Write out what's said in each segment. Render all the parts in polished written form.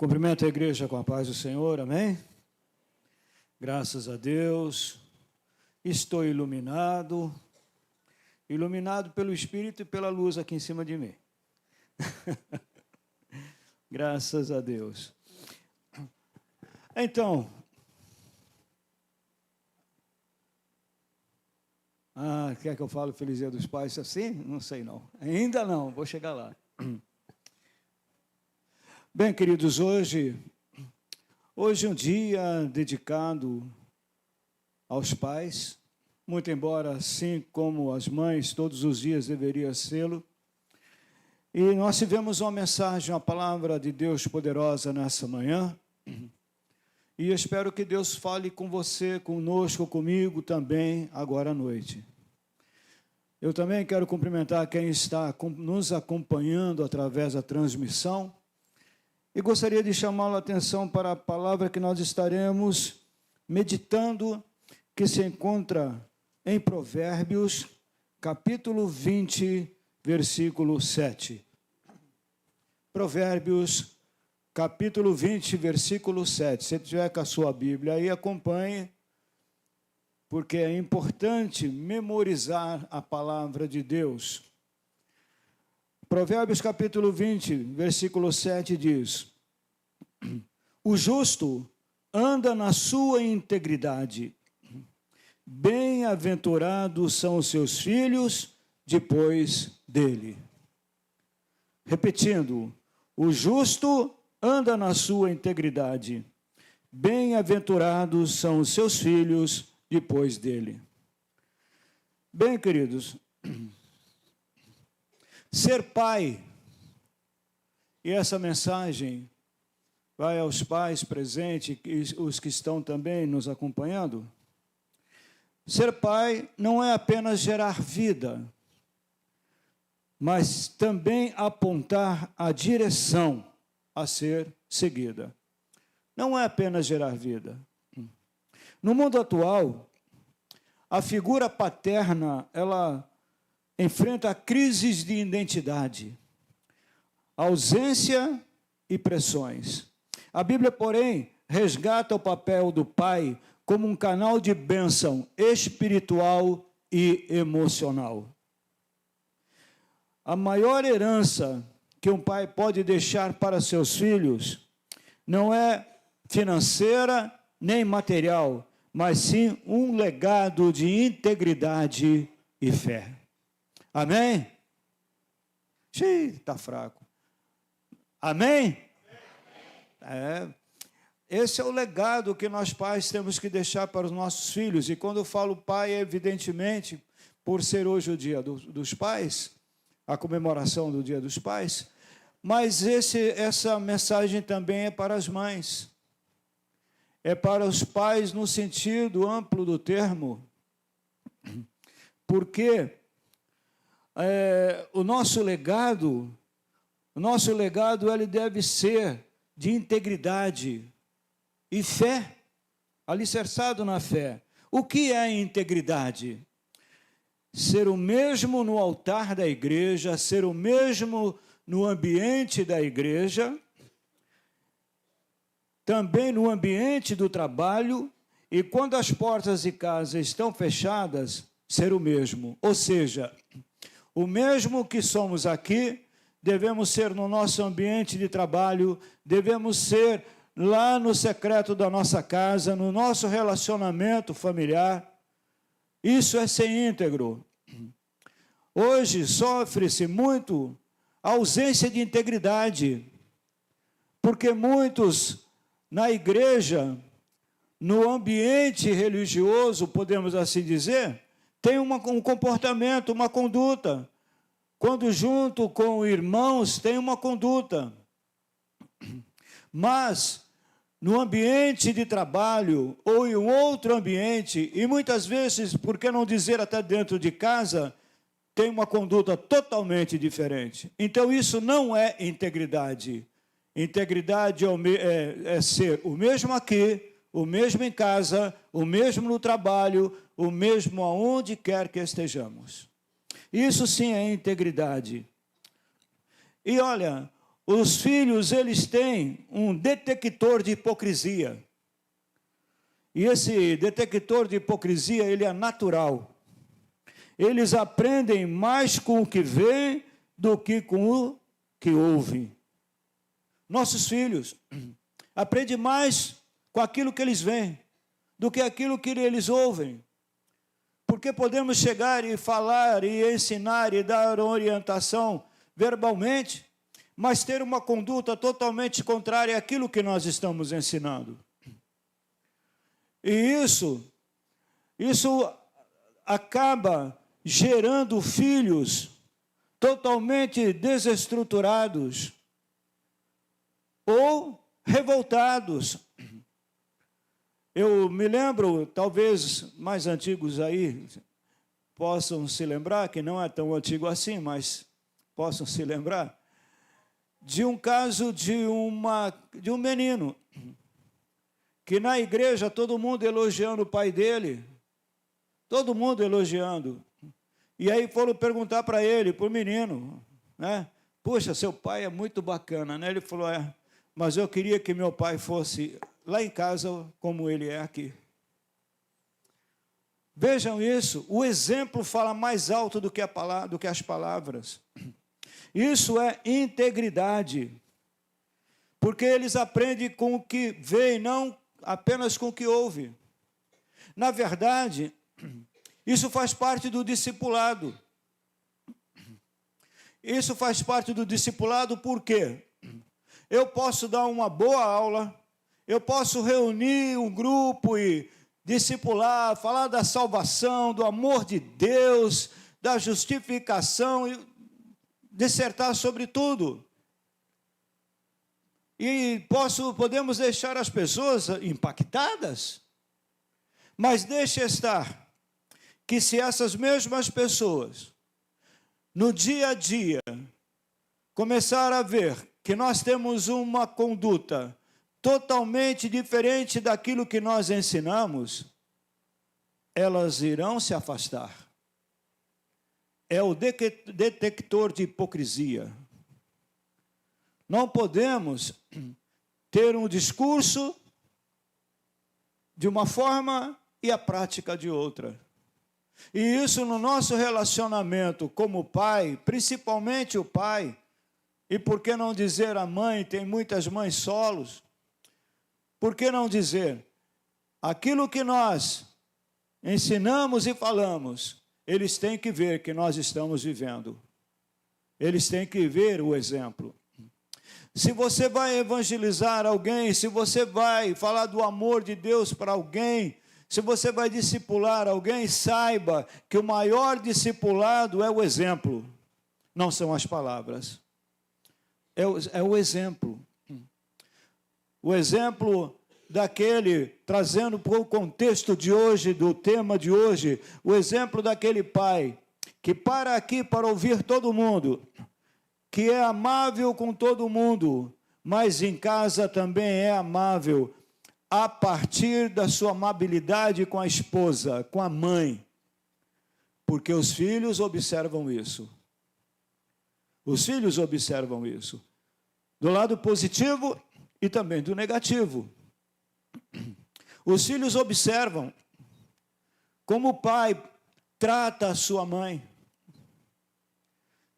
Cumprimento a igreja com a paz do Senhor, amém? Graças a Deus, estou iluminado pelo Espírito e pela luz aqui em cima de mim. Graças a Deus. Então, quer que eu fale Feliz Dia dos Pais assim? Não sei não, ainda não, vou chegar lá. Bem, queridos, hoje é um dia dedicado aos pais, muito embora, assim como as mães, todos os dias deveria ser. E nós tivemos uma mensagem, uma palavra de Deus poderosa nessa manhã, e eu espero que Deus fale com você, conosco, comigo também, agora à noite. Eu também quero cumprimentar quem está nos acompanhando através da transmissão, e gostaria de chamar a atenção para a palavra que nós estaremos meditando, que se encontra em Provérbios, capítulo 20, versículo 7. Provérbios, capítulo 20, versículo 7. Se tiver com a sua Bíblia aí, acompanhe, porque é importante memorizar a palavra de Deus. Provérbios capítulo 20, versículo 7 diz: o justo anda na sua integridade, bem-aventurados são os seus filhos depois dele. Repetindo, o justo anda na sua integridade, bem-aventurados são os seus filhos depois dele. Bem, queridos, ser pai, e essa mensagem vai aos pais presentes e os que estão também nos acompanhando. Ser pai não é apenas gerar vida, mas também apontar a direção a ser seguida. Não é apenas gerar vida. No mundo atual, a figura paterna, ela enfrenta crises de identidade, ausência e pressões. A Bíblia, porém, resgata o papel do pai como um canal de bênção espiritual e emocional. A maior herança que um pai pode deixar para seus filhos não é financeira nem material, mas sim um legado de integridade e fé. Amém? Está fraco. Amém? Esse é o legado que nós pais temos que deixar para os nossos filhos. E quando eu falo pai, evidentemente, por ser hoje o dia dos pais, a comemoração do Dia dos Pais, mas essa mensagem também é para as mães. É para os pais no sentido amplo do termo, porque o nosso legado ele deve ser de integridade e fé, alicerçado na fé. O que é integridade? Ser o mesmo no altar da igreja, ser o mesmo no ambiente da igreja, também no ambiente do trabalho, e quando as portas de casa estão fechadas, ser o mesmo. Ou seja, o mesmo que somos aqui, devemos ser no nosso ambiente de trabalho, devemos ser lá no secreto da nossa casa, no nosso relacionamento familiar. Isso é ser íntegro. Hoje sofre-se muito a ausência de integridade, porque muitos na igreja, no ambiente religioso, podemos assim dizer, têm um comportamento, uma conduta. Quando junto com irmãos tem uma conduta, mas no ambiente de trabalho ou em um outro ambiente, e muitas vezes, por que não dizer até dentro de casa, tem uma conduta totalmente diferente. Então isso não é integridade. Integridade é ser o mesmo aqui, o mesmo em casa, o mesmo no trabalho, o mesmo aonde quer que estejamos. Isso sim é integridade. E olha, os filhos, eles têm um detector de hipocrisia. E esse detector de hipocrisia, ele é natural. Eles aprendem mais com o que vê do que com o que ouve. Nossos filhos aprendem mais com aquilo que eles veem do que aquilo que eles ouvem. Porque podemos chegar e falar e ensinar e dar orientação verbalmente, mas ter uma conduta totalmente contrária àquilo que nós estamos ensinando. E isso acaba gerando filhos totalmente desestruturados ou revoltados. Eu me lembro, talvez mais antigos aí possam se lembrar, que não é tão antigo assim, mas possam se lembrar, de um caso de um menino, que na igreja todo mundo elogiando o pai dele, todo mundo elogiando. E aí foram perguntar para ele, para o menino, né? Puxa, seu pai é muito bacana, né? Ele falou, mas eu queria que meu pai fosse lá em casa como ele é aqui. Vejam isso, o exemplo fala mais alto do que as palavras. Isso é integridade, porque eles aprendem com o que vê, não apenas com o que ouve. Na verdade, isso faz parte do discipulado. Isso faz parte do discipulado porque eu posso dar uma boa aula, eu posso reunir um grupo e discipular, falar da salvação, do amor de Deus, da justificação, e dissertar sobre tudo. E podemos deixar as pessoas impactadas, mas deixe estar que se essas mesmas pessoas, no dia a dia, começar a ver que nós temos uma conduta totalmente diferente daquilo que nós ensinamos, elas irão se afastar. É o detector de hipocrisia. Não podemos ter um discurso de uma forma e a prática de outra. E isso no nosso relacionamento como pai, principalmente o pai, e por que não dizer a mãe, tem muitas mães solos, por que não dizer, aquilo que nós ensinamos e falamos, eles têm que ver que nós estamos vivendo. Eles têm que ver o exemplo. Se você vai evangelizar alguém, se você vai falar do amor de Deus para alguém, se você vai discipular alguém, saiba que o maior discipulado é o exemplo, não são as palavras. É o exemplo. O exemplo daquele, trazendo para o contexto de hoje, do tema de hoje, o exemplo daquele pai que para aqui para ouvir todo mundo, que é amável com todo mundo, mas em casa também é amável, a partir da sua amabilidade com a esposa, com a mãe, porque os filhos observam isso. Os filhos observam isso, do lado positivo e também do negativo. Os filhos observam como o pai trata a sua mãe.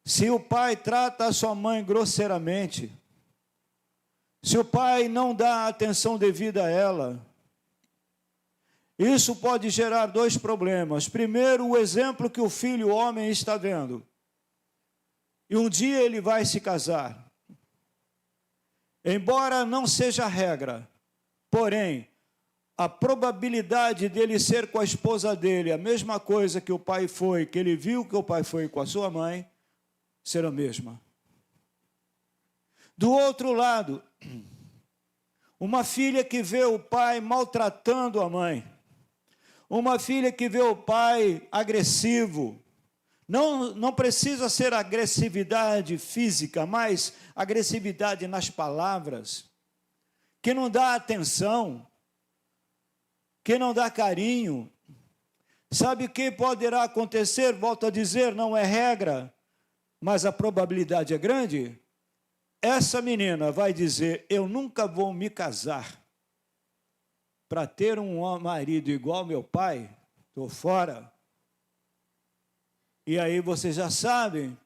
Se o pai trata a sua mãe grosseiramente, se o pai não dá atenção devida a ela, isso pode gerar dois problemas. Primeiro, o exemplo que o filho homem está vendo. E um dia ele vai se casar. Embora não seja regra, porém, a probabilidade dele ser com a esposa dele a mesma coisa que o pai foi, que ele viu que o pai foi com a sua mãe, será a mesma. Do outro lado, uma filha que vê o pai maltratando a mãe, uma filha que vê o pai agressivo, não precisa ser agressividade física, mas agressividade nas palavras, que não dá atenção, que não dá carinho. Sabe o que poderá acontecer? Volto a dizer, não é regra, mas a probabilidade é grande. essa menina vai dizer: eu nunca vou me casar para ter um marido igual meu pai, estou fora. E aí vocês já sabem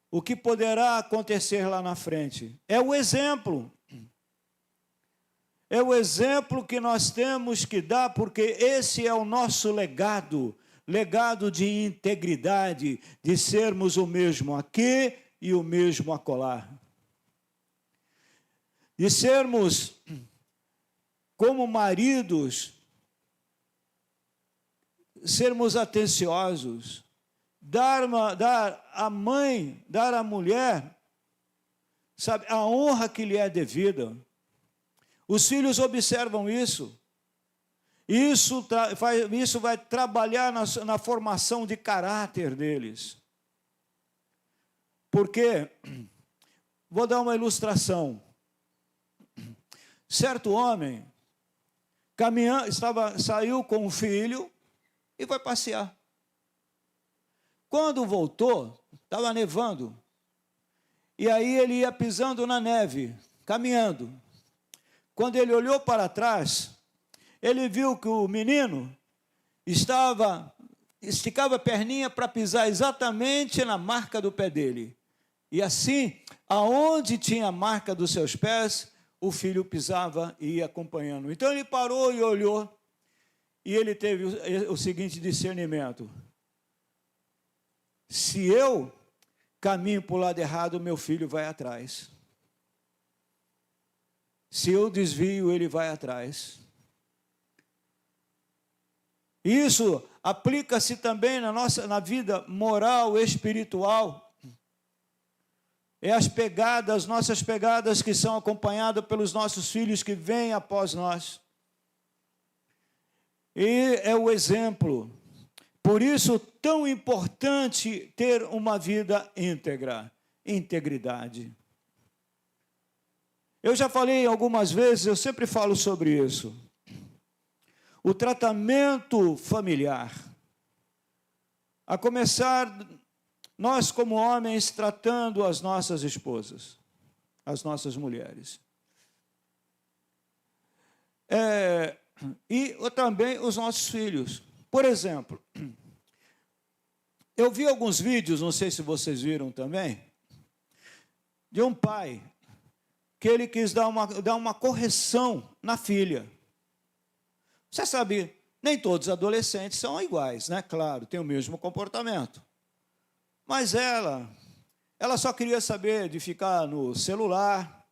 o que poderá acontecer lá na frente. É o exemplo. É o exemplo que nós temos que dar, porque esse é o nosso legado, legado de integridade, de sermos o mesmo aqui e o mesmo acolá. De sermos como maridos, sermos atenciosos, dar à mãe, dar à mulher, sabe, a honra que lhe é devida. Os filhos observam isso. Isso vai trabalhar na formação de caráter deles. Porque, vou dar uma ilustração. Certo homem saiu com o filho e foi passear. Quando voltou, estava nevando. E aí ele ia pisando na neve, caminhando. Quando ele olhou para trás, ele viu que o menino esticava a perninha para pisar exatamente na marca do pé dele. E assim, aonde tinha a marca dos seus pés, o filho pisava e ia acompanhando. Então ele parou e olhou, e ele teve o seguinte discernimento: se eu caminho para o lado errado, meu filho vai atrás. Se eu desvio, ele vai atrás. Isso aplica-se também na vida moral, espiritual. É as nossas pegadas que são acompanhadas pelos nossos filhos que vêm após nós. E é o exemplo. Por isso, tão importante ter uma vida íntegra, integridade. Eu já falei algumas vezes, eu sempre falo sobre isso. O tratamento familiar. A começar, nós como homens, tratando as nossas esposas, as nossas mulheres. E também os nossos filhos. Por exemplo, eu vi alguns vídeos, não sei se vocês viram também, de um pai que ele quis dar uma correção na filha. Você sabe, nem todos os adolescentes são iguais, né? Claro, tem o mesmo comportamento. Mas ela só queria saber de ficar no celular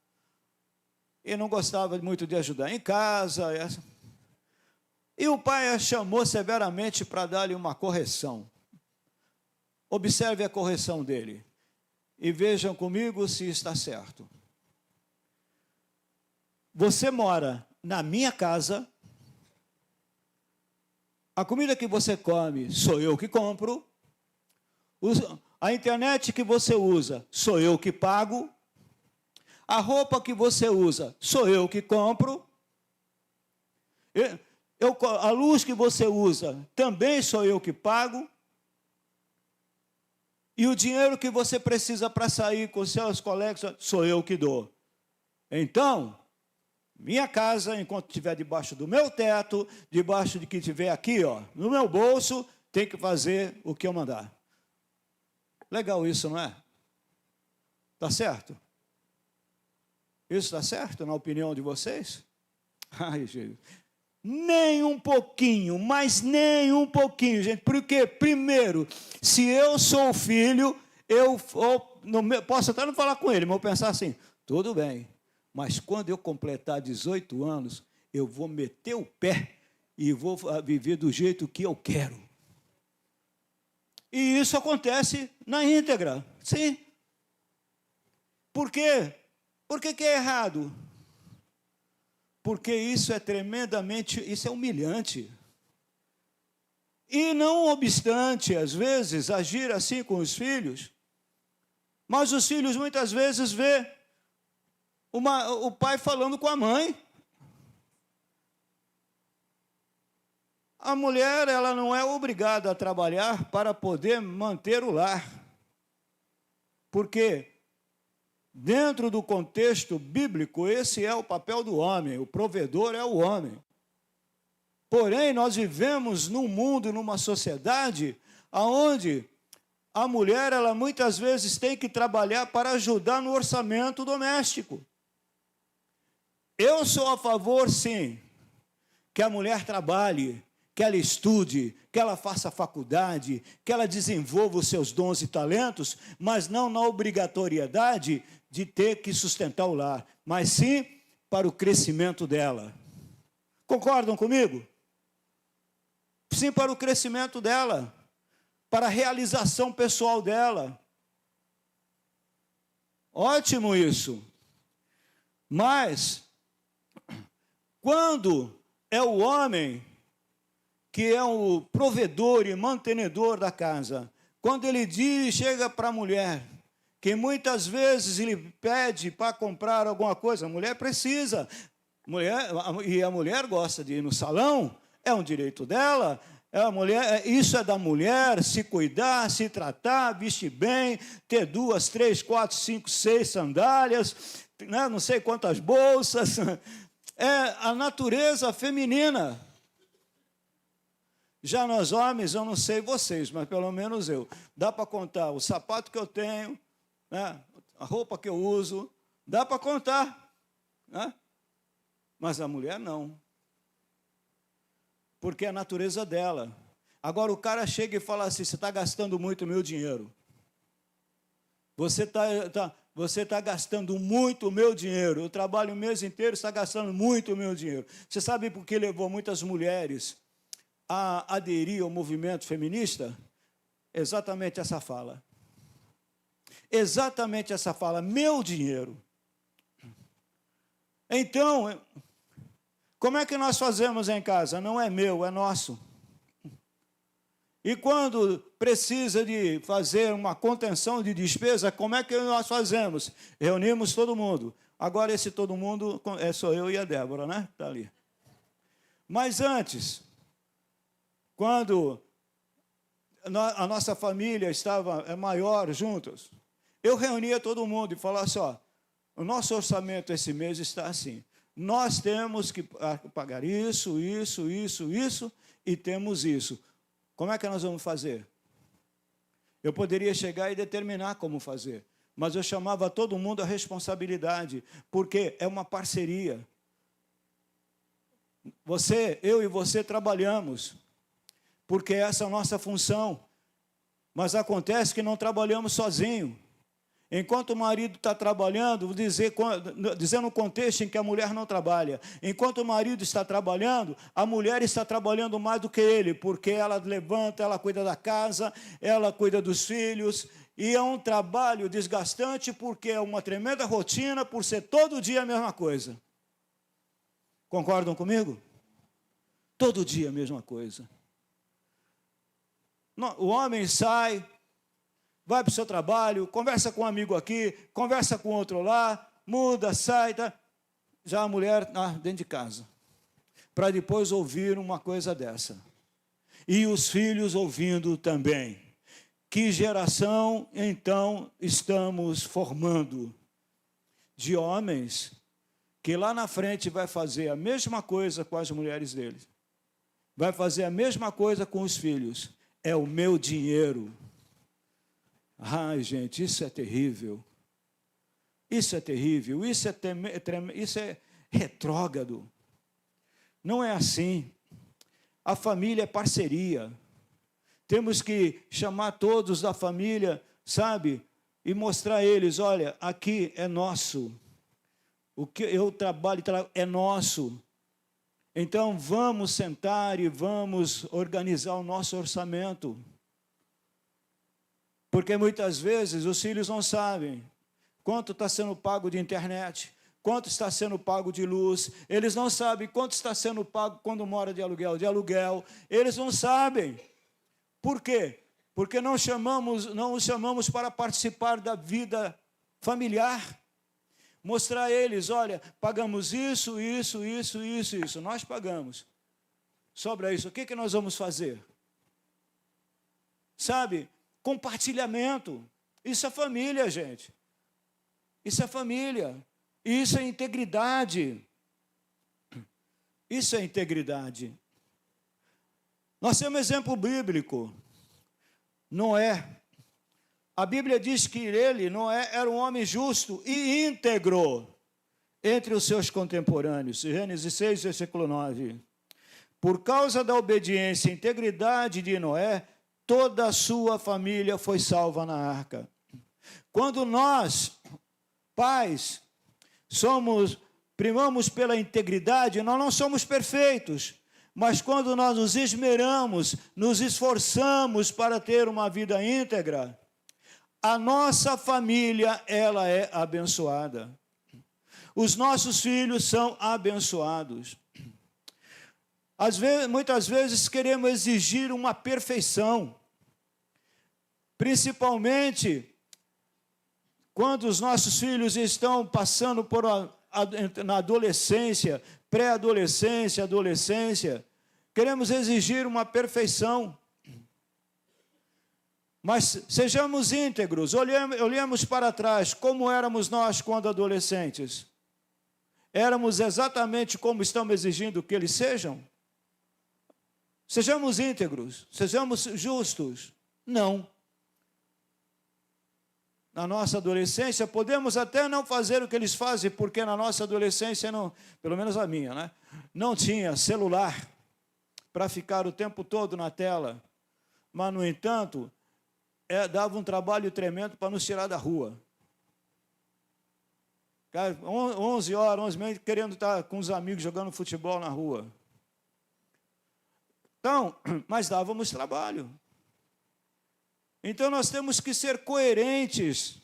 e não gostava muito de ajudar em casa. E o pai a chamou severamente para dar-lhe uma correção. Observe a correção dele e vejam comigo se está certo. Você mora na minha casa, a comida que você come sou eu que compro, a internet que você usa sou eu que pago, a roupa que você usa sou eu que compro, a luz que você usa também sou eu que pago, e o dinheiro que você precisa para sair com seus colegas sou eu que dou. Então, minha casa, enquanto estiver debaixo do meu teto, debaixo de que estiver aqui, ó, no meu bolso, tem que fazer o que eu mandar. Legal isso, não é? Está certo? Isso está certo, na opinião de vocês? Ai, gente. Nem um pouquinho, mas nem um pouquinho, gente. Porque, primeiro, se eu sou filho, posso até não falar com ele, mas eu pensar assim, tudo bem, mas quando eu completar 18 anos, eu vou meter o pé e vou viver do jeito que eu quero. E isso acontece na íntegra, sim. Por quê? Por que é errado? Porque isso é humilhante. E não obstante, às vezes, agir assim com os filhos, mas os filhos muitas vezes vê o pai falando com a mãe. A mulher, ela não é obrigada a trabalhar para poder manter o lar. Por quê? Dentro do contexto bíblico, esse é o papel do homem, o provedor é o homem. Porém, nós vivemos num mundo, numa sociedade, onde a mulher, ela muitas vezes tem que trabalhar para ajudar no orçamento doméstico. Eu sou a favor, sim, que a mulher trabalhe, que ela estude, que ela faça faculdade, que ela desenvolva os seus dons e talentos, mas não na obrigatoriedade de ter que sustentar o lar, mas sim para o crescimento dela. Concordam comigo? Sim, para o crescimento dela, para a realização pessoal dela. Ótimo isso. Mas, quando é o homem que é o provedor e mantenedor da casa, quando ele chega para a mulher, que muitas vezes ele pede para comprar alguma coisa, a mulher precisa, e a mulher gosta de ir no salão, é um direito dela, isso é da mulher, se cuidar, se tratar, vestir bem, ter 2, 3, 4, 5, 6 sandálias, né, não sei quantas bolsas, é a natureza feminina. Já nós homens, eu não sei vocês, mas pelo menos eu, dá para contar o sapato que eu tenho, né, a roupa que eu uso, dá para contar, né? Mas a mulher não, porque é a natureza dela. Agora o cara chega e fala assim, você está gastando muito meu dinheiro, você está gastando muito o meu dinheiro, eu trabalho o mês inteiro, está gastando muito o meu dinheiro. Você sabe por que levou muitas mulheres a aderir ao movimento feminista? Exatamente essa fala. Exatamente essa fala, meu dinheiro. Então, como é que nós fazemos em casa? Não é meu, é nosso. E quando precisa de fazer uma contenção de despesa, como é que nós fazemos? Reunimos todo mundo. Agora esse todo mundo sou eu e a Débora, né? Está ali. Mas antes, quando a nossa família estava maior juntos, eu reunia todo mundo e falava assim, ó, o nosso orçamento esse mês está assim, nós temos que pagar isso, isso, isso, isso, e temos isso. Como é que nós vamos fazer? Eu poderia chegar e determinar como fazer, mas eu chamava todo mundo à responsabilidade, porque é uma parceria. Eu e você trabalhamos, porque essa é a nossa função, mas acontece que não trabalhamos sozinho. Enquanto o marido está trabalhando, dizendo um contexto em que a mulher não trabalha. Enquanto o marido está trabalhando, a mulher está trabalhando mais do que ele, porque ela levanta, ela cuida da casa, ela cuida dos filhos, e é um trabalho desgastante, porque é uma tremenda rotina, por ser todo dia a mesma coisa. Concordam comigo? Todo dia a mesma coisa. O homem sai, vai para o seu trabalho, conversa com um amigo aqui, conversa com outro lá, muda, sai, tá? Já a mulher dentro de casa, para depois ouvir uma coisa dessa. E os filhos ouvindo também. Que geração, então, estamos formando? De homens que lá na frente vai fazer a mesma coisa com as mulheres deles. Vai fazer a mesma coisa com os filhos. É o meu dinheiro. Ai, gente, isso é terrível. Isso é terrível, isso é retrógrado. Não é assim. A família é parceria. Temos que chamar todos da família, sabe? E mostrar a eles, olha, aqui é nosso. O que eu trabalho é nosso. Então, vamos sentar e vamos organizar o nosso orçamento. Porque muitas vezes os filhos não sabem quanto está sendo pago de internet, quanto está sendo pago de luz, eles não sabem quanto está sendo pago quando mora de aluguel, eles não sabem. Por quê? Porque não os chamamos para participar da vida familiar. Mostrar a eles, olha, pagamos isso, isso, isso, isso, isso, nós pagamos. Sobra isso, o que nós vamos fazer? Sabe? Compartilhamento, isso é família, gente. Isso é família. Isso é integridade. Isso é integridade. Nós temos um exemplo bíblico. Noé. A Bíblia diz que ele, Noé, era um homem justo e íntegro entre os seus contemporâneos. Gênesis 6, versículo 9. Por causa da obediência e integridade de Noé, toda a sua família foi salva na arca. Quando nós, pais, primamos pela integridade, nós não somos perfeitos, mas quando nós nos esmeramos, nos esforçamos para ter uma vida íntegra, a nossa família, ela é abençoada. Os nossos filhos são abençoados. Muitas vezes queremos exigir uma perfeição, principalmente quando os nossos filhos estão passando na adolescência, pré-adolescência, adolescência, queremos exigir uma perfeição. Mas sejamos íntegros, olhemos para trás, como éramos nós quando adolescentes. Éramos exatamente como estamos exigindo que eles sejam? Sejamos íntegros, sejamos justos. Não. Na nossa adolescência, podemos até não fazer o que eles fazem, porque na nossa adolescência, não, pelo menos a minha, né, não tinha celular para ficar o tempo todo na tela. Mas, no entanto, dava um trabalho tremendo para nos tirar da rua. 11 horas, 11h30, querendo estar com os amigos jogando futebol na rua. Então, mas dávamos trabalho. Então, nós temos que ser coerentes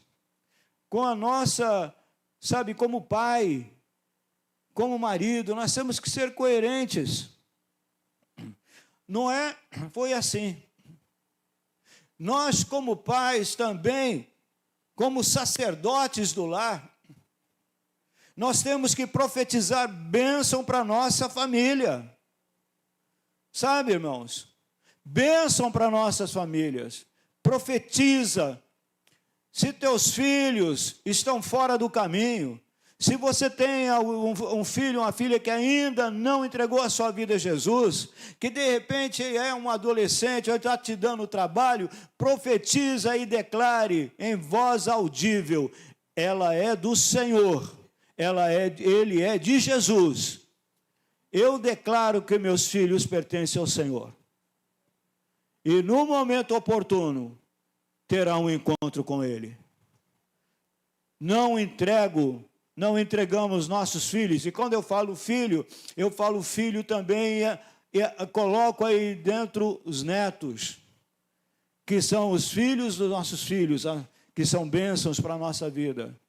com a nossa, sabe, como pai, como marido, nós temos que ser coerentes. Noé foi assim. Nós, como pais também, como sacerdotes do lar, nós temos que profetizar bênção para a nossa família. Sabe, irmãos? Bênção para nossas famílias. Profetiza. Se teus filhos estão fora do caminho, se você tem um filho, uma filha que ainda não entregou a sua vida a Jesus, que de repente é um adolescente, está te dando trabalho, profetiza e declare em voz audível: ela é do Senhor, ele é de Jesus. Eu declaro que meus filhos pertencem ao Senhor. E no momento oportuno, terá um encontro com Ele. Não entregamos nossos filhos. E quando eu falo filho também, coloco aí dentro os netos, que são os filhos dos nossos filhos, que são bênçãos para a nossa vida.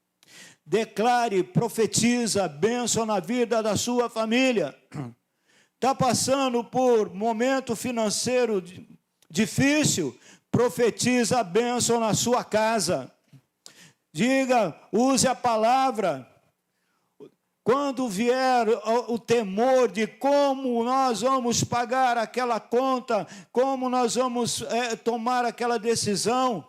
Declare, profetiza bênção na vida da sua família. Está passando por momento financeiro difícil, profetiza a bênção na sua casa. Diga, use a palavra. Quando vier o temor de como nós vamos pagar aquela conta, como nós vamos tomar aquela decisão,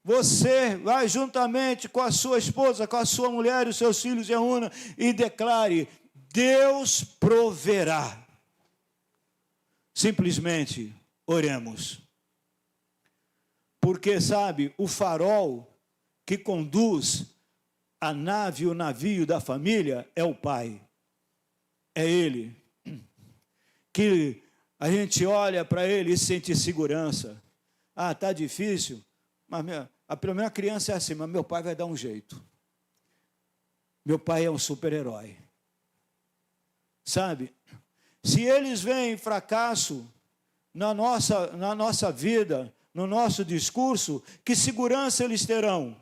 você vai juntamente com a sua esposa, com a sua mulher e os seus filhos, reúna e declare: Deus proverá. Simplesmente oremos. Porque, sabe, o farol que conduz a nave, o navio da família é o pai. É ele. Que a gente olha para ele e sente segurança. Ah, está difícil, mas pelo menos a criança é assim, mas meu pai vai dar um jeito. Meu pai é um super-herói. Sabe? Se eles veem fracasso na nossa vida, no nosso discurso, que segurança eles terão?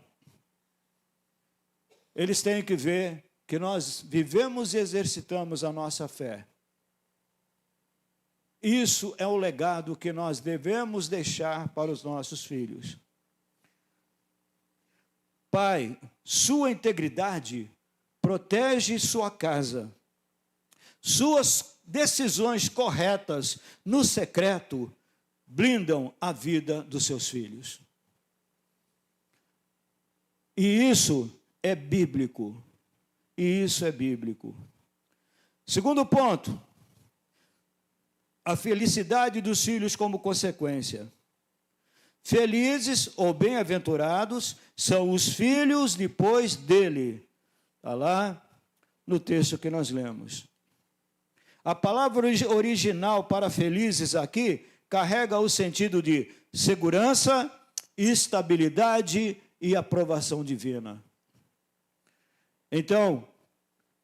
Eles têm que ver que nós vivemos e exercitamos a nossa fé. Isso é o legado que nós devemos deixar para os nossos filhos. Pai, sua integridade protege sua casa. Suas decisões corretas no secreto blindam a vida dos seus filhos. E isso é bíblico. E isso é bíblico. Segundo ponto, a felicidade dos filhos como consequência. Felizes ou bem-aventurados são os filhos depois dele. Está lá no texto que nós lemos. A palavra original para felizes aqui carrega o sentido de segurança, estabilidade e aprovação divina. Então,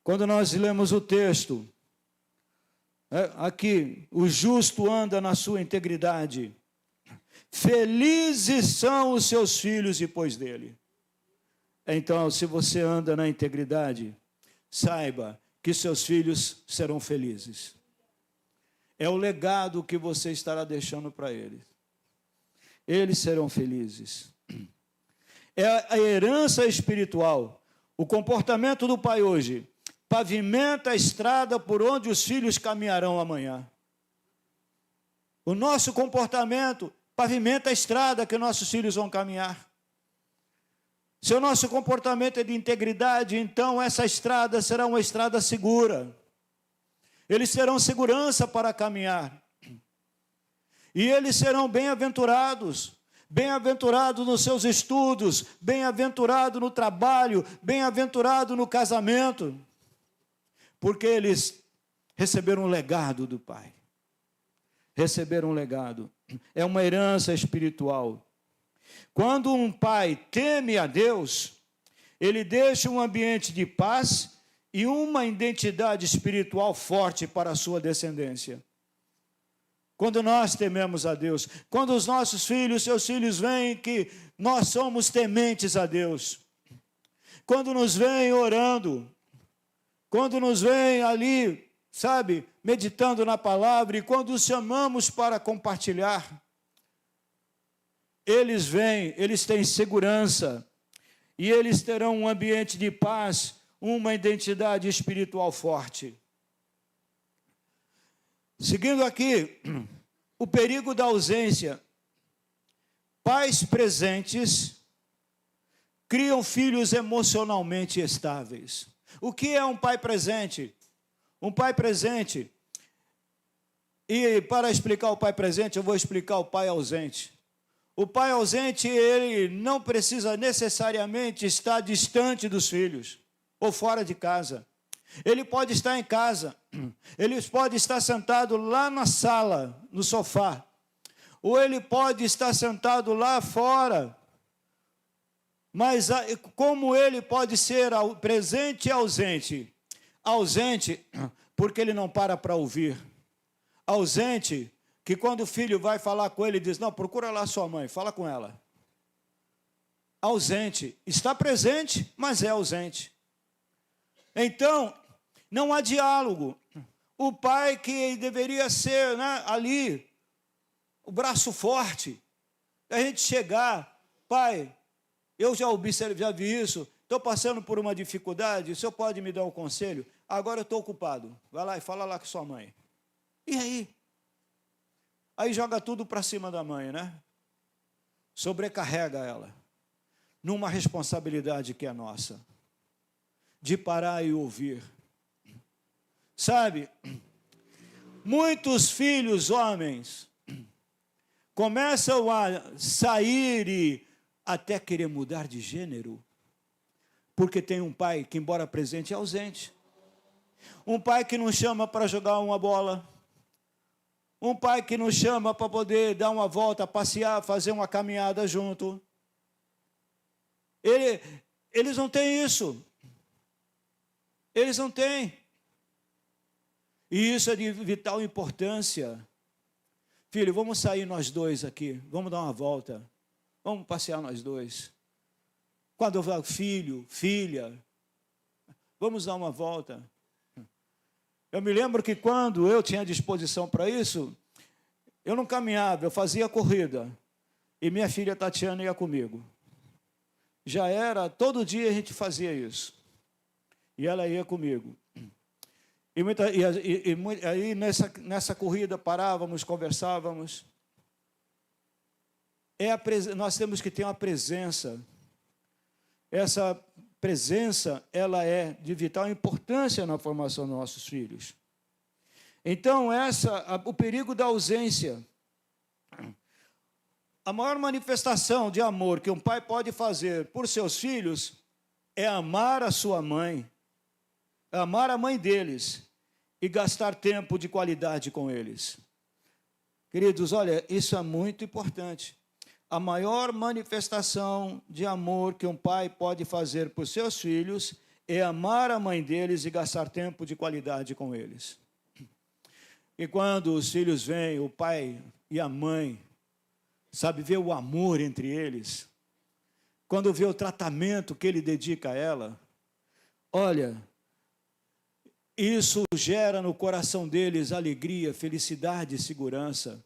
quando nós lemos o texto, aqui, o justo anda na sua integridade. Felizes são os seus filhos depois dele. Então, se você anda na integridade, saiba que seus filhos serão felizes. É o legado que você estará deixando para eles. Eles serão felizes. É a herança espiritual. O comportamento do pai hoje pavimenta a estrada por onde os filhos caminharão amanhã. O nosso comportamento pavimenta a estrada que nossos filhos vão caminhar. Se o nosso comportamento é de integridade, então essa estrada será uma estrada segura. Eles terão segurança para caminhar. E eles serão bem-aventurados. Bem-aventurado nos seus estudos, bem-aventurado no trabalho, bem-aventurado no casamento, porque eles receberam um legado do Pai. Receberam um legado. É uma herança espiritual. Quando um pai teme a Deus, ele deixa um ambiente de paz e uma identidade espiritual forte para a sua descendência. Quando nós tememos a Deus, quando os nossos filhos, seus filhos veem que nós somos tementes a Deus, quando nos veem orando, quando nos veem ali, sabe, meditando na palavra, e quando os chamamos para compartilhar, eles vêm, eles têm segurança, e eles terão um ambiente de paz, uma identidade espiritual forte. Seguindo aqui, o perigo da ausência. Pais presentes criam filhos emocionalmente estáveis. O que é um pai presente? Um pai presente, e para explicar o pai presente, eu vou explicar o pai ausente. O pai ausente, ele não precisa necessariamente estar distante dos filhos, ou fora de casa. Ele pode estar em casa, ele pode estar sentado lá na sala, no sofá, ou ele pode estar sentado lá fora, mas como ele pode ser presente e ausente? Ausente, porque ele não para ouvir. Ausente, que quando o filho vai falar com ele, diz, não, procura lá sua mãe, fala com ela. Ausente, está presente, mas é ausente. Então, não há diálogo. O pai que deveria ser, né, ali, o braço forte, a gente chegar, pai, eu já observei, já vi isso, estou passando por uma dificuldade, o senhor pode me dar um conselho? Agora eu estou ocupado, vai lá e fala lá com sua mãe. E aí? Aí joga tudo para cima da mãe, né? Sobrecarrega ela, numa responsabilidade que é nossa, de parar e ouvir. Sabe, muitos filhos homens começam a sair e até querer mudar de gênero, porque tem um pai que, embora presente, é ausente. Um pai que não chama para jogar uma bola. Um pai que não chama para poder dar uma volta, passear, fazer uma caminhada junto. Eles não têm isso. Eles não têm. E isso é de vital importância. Filho, vamos sair nós dois aqui, vamos dar uma volta, vamos passear nós dois. Quando eu falo filho, filha, vamos dar uma volta. Eu me lembro que quando eu tinha disposição para isso, eu não caminhava, eu fazia corrida. E minha filha Tatiana ia comigo. Já era, todo dia a gente fazia isso. E ela ia comigo. E aí nessa corrida parávamos, conversávamos. Nós temos que ter uma presença. Essa presença, ela é de vital importância na formação dos nossos filhos. Então, o perigo da ausência. A maior manifestação de amor que um pai pode fazer por seus filhos é amar a sua mãe, amar a mãe deles e gastar tempo de qualidade com eles. Queridos, olha, isso é muito importante. A maior manifestação de amor que um pai pode fazer por seus filhos é amar a mãe deles e gastar tempo de qualidade com eles. E quando os filhos vêm, o pai e a mãe, sabe, ver o amor entre eles, quando vê o tratamento que ele dedica a ela, olha, isso gera no coração deles alegria, felicidade e segurança.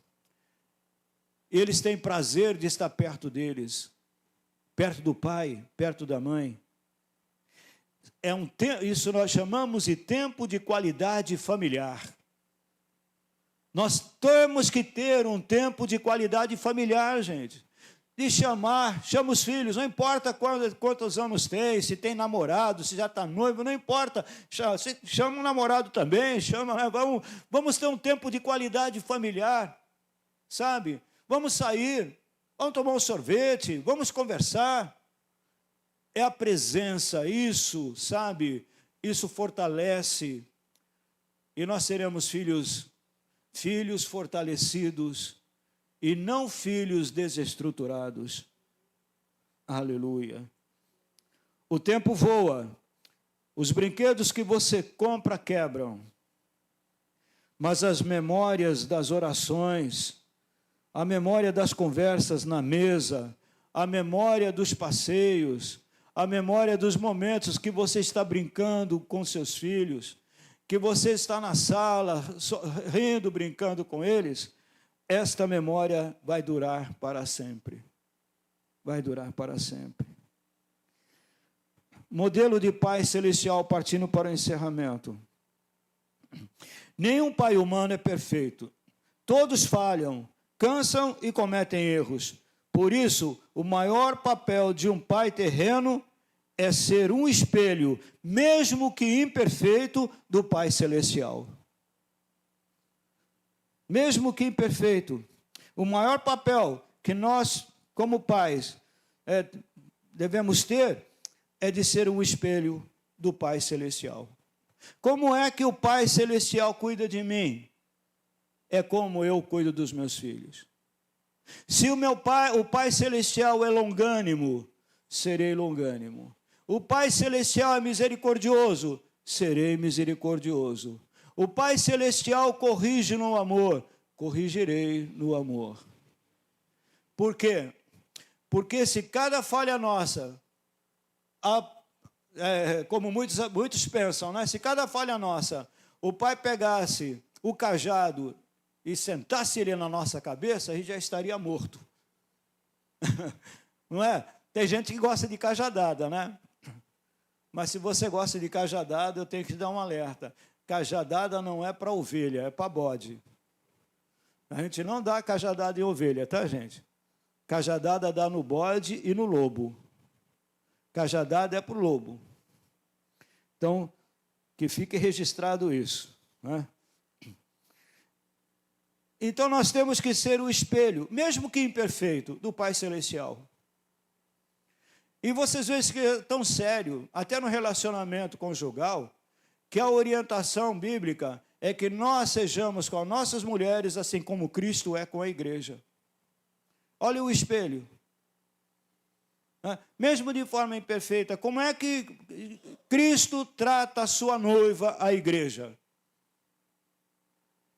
Eles têm prazer de estar perto deles, perto do pai, perto da mãe. Isso nós chamamos de tempo de qualidade familiar. Nós temos que ter um tempo de qualidade familiar, gente. De chama os filhos, não importa quantos anos tem, se tem namorado, se já está noivo, não importa. Chama um namorado também, né? Vamos ter um tempo de qualidade familiar, sabe? Vamos sair, vamos tomar um sorvete, vamos conversar. É a presença, isso, sabe? Isso fortalece. E nós seremos filhos fortalecidos e não filhos desestruturados. Aleluia. O tempo voa, os brinquedos que você compra quebram, mas as memórias das orações, a memória das conversas na mesa, a memória dos passeios, a memória dos momentos que você está brincando com seus filhos, que você está na sala, rindo, brincando com eles, esta memória vai durar para sempre. Vai durar para sempre. Modelo de Pai Celestial, partindo para o encerramento. Nenhum pai humano é perfeito. Todos falham, cansam e cometem erros. Por isso, o maior papel de um pai terreno é ser um espelho, mesmo que imperfeito, do Pai Celestial. Mesmo que imperfeito. O maior papel que nós, como pais, devemos ter é de ser um espelho do Pai Celestial. Como é que o Pai Celestial cuida de mim? É como eu cuido dos meus filhos. Se o Pai Celestial é longânimo, serei longânimo. O Pai Celestial é misericordioso, serei misericordioso. O Pai Celestial corrige no amor, corrigirei no amor. Por quê? Porque se cada falha nossa, como muitos pensam, né? Se cada falha nossa, o Pai pegasse o cajado e sentasse ele na nossa cabeça, a gente já estaria morto. Não é? Tem gente que gosta de cajadada, né? Mas se você gosta de cajadada, eu tenho que te dar um alerta. Cajadada não é para ovelha, é para bode. A gente não dá cajadada em ovelha, tá, gente? Cajadada dá no bode e no lobo. Cajadada é para o lobo. Então, que fique registrado isso, né? Então, nós temos que ser o espelho, mesmo que imperfeito, do Pai Celestial. E vocês veem que é tão sério, até no relacionamento conjugal, que a orientação bíblica é que nós sejamos com as nossas mulheres assim como Cristo é com a igreja. Olha o espelho. Mesmo de forma imperfeita, como é que Cristo trata a sua noiva, a igreja?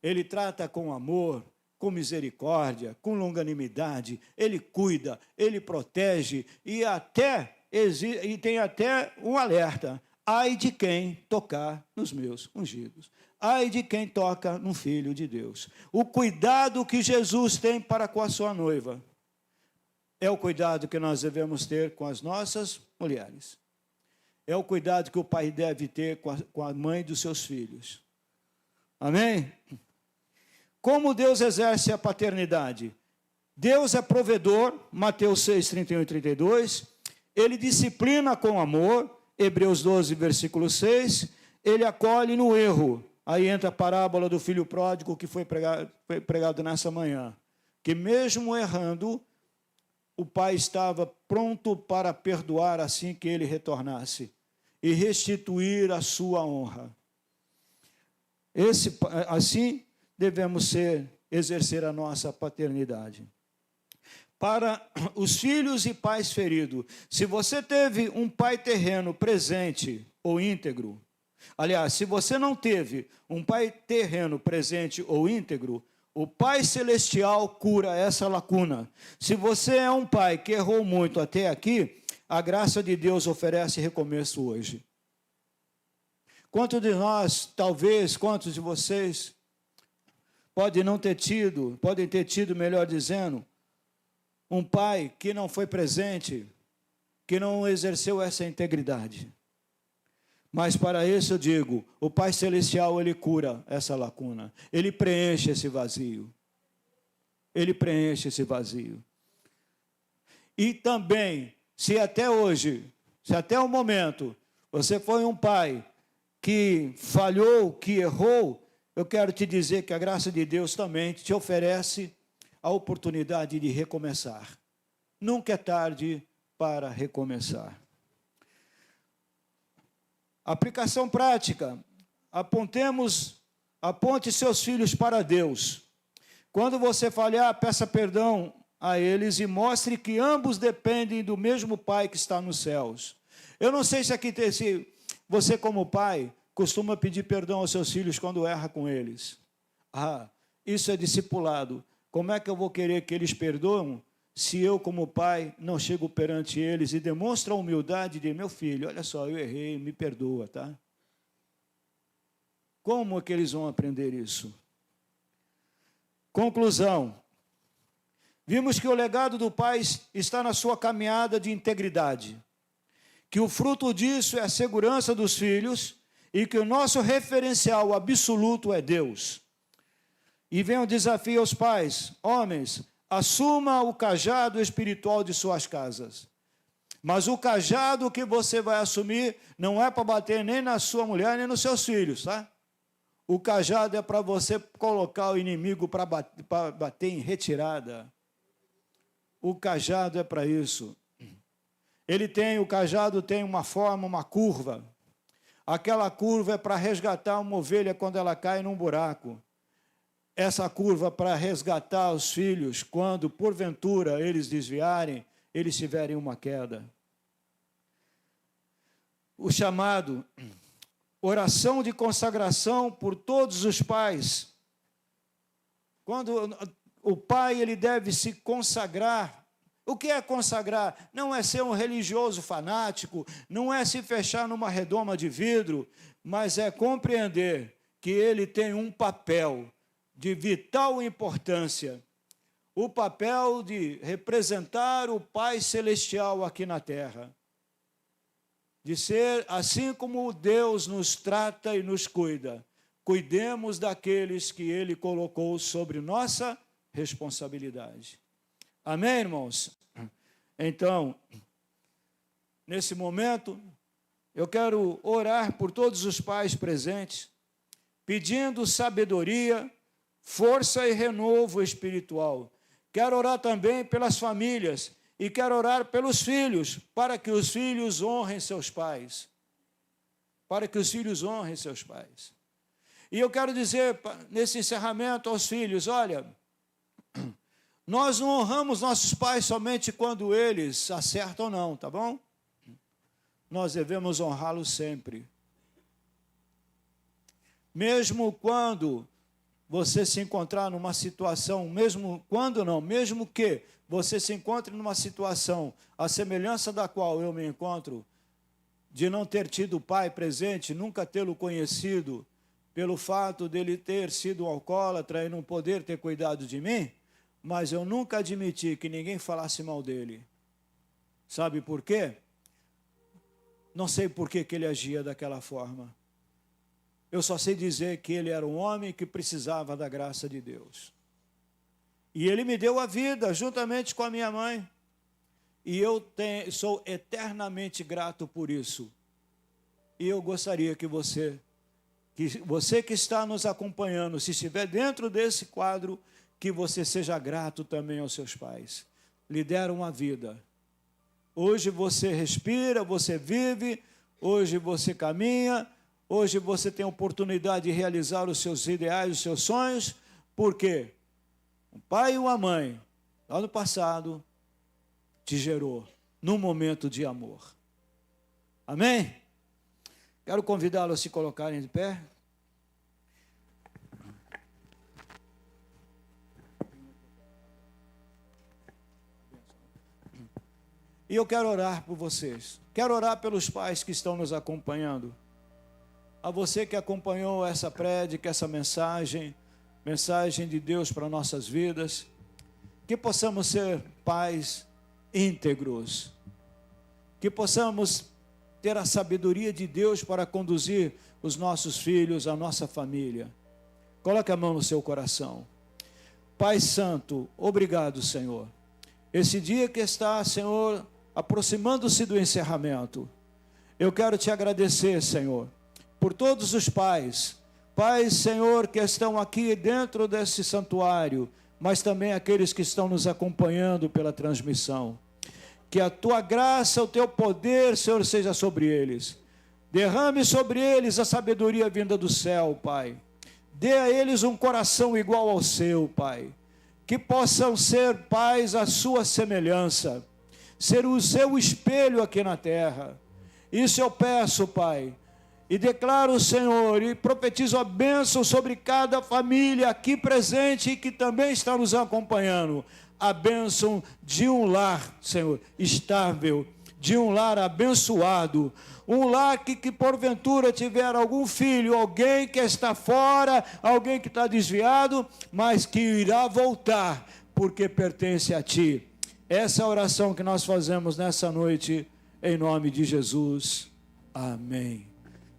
Ele trata com amor, com misericórdia, com longanimidade, ele cuida, ele protege e tem até um alerta: ai de quem tocar nos meus ungidos, ai de quem toca no Filho de Deus. O cuidado que Jesus tem para com a sua noiva é o cuidado que nós devemos ter com as nossas mulheres. É o cuidado que o pai deve ter com a mãe dos seus filhos. Amém? Como Deus exerce a paternidade? Deus é provedor, Mateus 6, 31 e 32. Ele disciplina com amor, Hebreus 12, versículo 6, ele acolhe no erro. Aí entra a parábola do filho pródigo que foi pregado nessa manhã. Que mesmo errando, o pai estava pronto para perdoar assim que ele retornasse e restituir a sua honra. Assim devemos exercer a nossa paternidade. Para os filhos e pais feridos, se você teve um pai terreno presente ou íntegro, aliás, se você não teve um pai terreno presente ou íntegro, o Pai Celestial cura essa lacuna. Se você é um pai que errou muito até aqui, a graça de Deus oferece recomeço hoje. Quantos de nós, talvez, quantos de vocês, podem ter tido, melhor dizendo, um pai que não foi presente, que não exerceu essa integridade. Mas para isso eu digo, o Pai Celestial, ele cura essa lacuna. Ele preenche esse vazio. Ele preenche esse vazio. E também, se até hoje, se até o momento, você foi um pai que falhou, que errou, eu quero te dizer que a graça de Deus também te oferece a oportunidade de recomeçar. Nunca é tarde para recomeçar. Aplicação prática. Aponte seus filhos para Deus. Quando você falhar, peça perdão a eles e mostre que ambos dependem do mesmo Pai que está nos céus. Eu não sei se você como pai costuma pedir perdão aos seus filhos quando erra com eles. Isso é discipulado. Como é que eu vou querer que eles perdoem se eu, como pai, não chego perante eles e demonstro a humildade de meu filho, olha só, eu errei, me perdoa, tá? Como é que eles vão aprender isso? Conclusão. Vimos que o legado do pai está na sua caminhada de integridade, que o fruto disso é a segurança dos filhos e que o nosso referencial absoluto é Deus. E vem um desafio aos pais, homens, assuma o cajado espiritual de suas casas. Mas o cajado que você vai assumir não é para bater nem na sua mulher, nem nos seus filhos, tá? O cajado é para você colocar o inimigo para bater em retirada. O cajado é para isso. O cajado tem uma forma, uma curva. Aquela curva é para resgatar uma ovelha quando ela cai num buraco. Essa curva para resgatar os filhos quando, porventura, eles desviarem, eles tiverem uma queda. O chamado, oração de consagração por todos os pais. Quando o pai ele deve se consagrar. O que é consagrar? Não é ser um religioso fanático, não é se fechar numa redoma de vidro, mas é compreender que ele tem um papel de vital importância, o papel de representar o Pai Celestial aqui na terra, de ser assim como Deus nos trata e nos cuida, cuidemos daqueles que Ele colocou sobre nossa responsabilidade. Amém, irmãos? Então, nesse momento, eu quero orar por todos os pais presentes, pedindo sabedoria, força e renovo espiritual. Quero orar também pelas famílias e quero orar pelos filhos, para que os filhos honrem seus pais. Para que os filhos honrem seus pais. E eu quero dizer, nesse encerramento aos filhos, olha, nós não honramos nossos pais somente quando eles acertam, não, tá bom? Nós devemos honrá-los sempre. Mesmo quando você se encontrar numa situação, mesmo que você se encontre numa situação, a semelhança da qual eu me encontro, de não ter tido o pai presente, nunca tê-lo conhecido, pelo fato dele ter sido um alcoólatra e não poder ter cuidado de mim, mas eu nunca admiti que ninguém falasse mal dele. Sabe por quê? Não sei por que ele agia daquela forma. Eu só sei dizer que ele era um homem que precisava da graça de Deus. E ele me deu a vida, juntamente com a minha mãe. E eu sou eternamente grato por isso. E eu gostaria que você que está nos acompanhando, se estiver dentro desse quadro, que você seja grato também aos seus pais. Lhe deram a vida. Hoje você respira, você vive, hoje você caminha, hoje você tem a oportunidade de realizar os seus ideais, os seus sonhos, porque o pai e uma mãe, lá no passado, te gerou num momento de amor. Amém? Quero convidá-lo a se colocarem de pé. E eu quero orar por vocês. Quero orar pelos pais que estão nos acompanhando. A você que acompanhou essa prédica, essa mensagem de Deus para nossas vidas. Que possamos ser pais íntegros. Que possamos ter a sabedoria de Deus para conduzir os nossos filhos, a nossa família. Coloque a mão no seu coração. Pai Santo, obrigado, Senhor. Esse dia que está, Senhor, aproximando-se do encerramento, eu quero te agradecer, Senhor, por todos os pais, Senhor, que estão aqui dentro desse santuário, mas também aqueles que estão nos acompanhando pela transmissão. Que a tua graça, o teu poder, Senhor, seja sobre eles. Derrame sobre eles a sabedoria vinda do céu, Pai. Dê a eles um coração igual ao seu, Pai. Que possam ser pais à sua semelhança, ser o seu espelho aqui na terra. Isso eu peço, Pai, e declaro, Senhor, e profetizo a bênção sobre cada família aqui presente e que também está nos acompanhando. A bênção de um lar, Senhor, estável, de um lar abençoado, um lar que porventura tiver algum filho, alguém que está fora, alguém que está desviado, mas que irá voltar, porque pertence a Ti. Essa é a oração que nós fazemos nessa noite, em nome de Jesus. Amém.